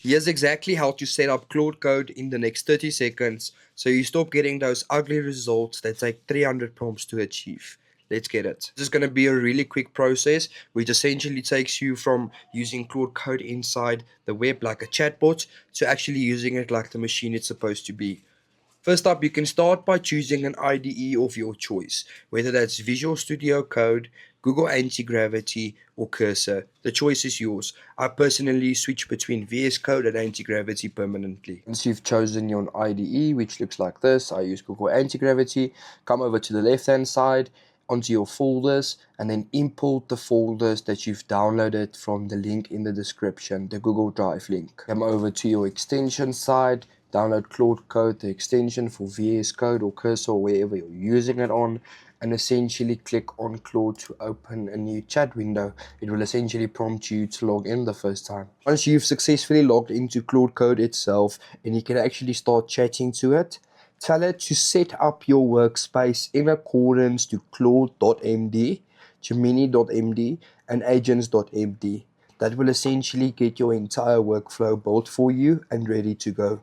Here's exactly how to set up Claude Code in the next 30 seconds so you stop getting those ugly results that take 300 prompts to achieve. Let's get it. This is going to be a really quick process which essentially takes you from using Claude Code inside the web like a chatbot to actually using it like the machine it's supposed to be. First up, you can start by choosing an IDE of your choice, whether that's Visual Studio Code, Google Anti-Gravity, or Cursor. The choice is yours. I personally switch between VS Code and Anti-Gravity permanently. Once you've chosen your IDE, which looks like this, I use Google Anti-Gravity, come over to the left-hand side, onto your folders, and then import the folders that you've downloaded from the link in the description, the Google Drive link. Come over to your extension side, download Claude Code, the extension for VS Code or Cursor or wherever you're using it on, and essentially click on Claude to open a new chat window. It will essentially prompt you to log in the first time. Once you've successfully logged into Claude Code itself, and you can actually start chatting to it, tell it to set up your workspace in accordance to Claude.md, Gemini.md, and Agents.md. That will essentially get your entire workflow built for you and ready to go.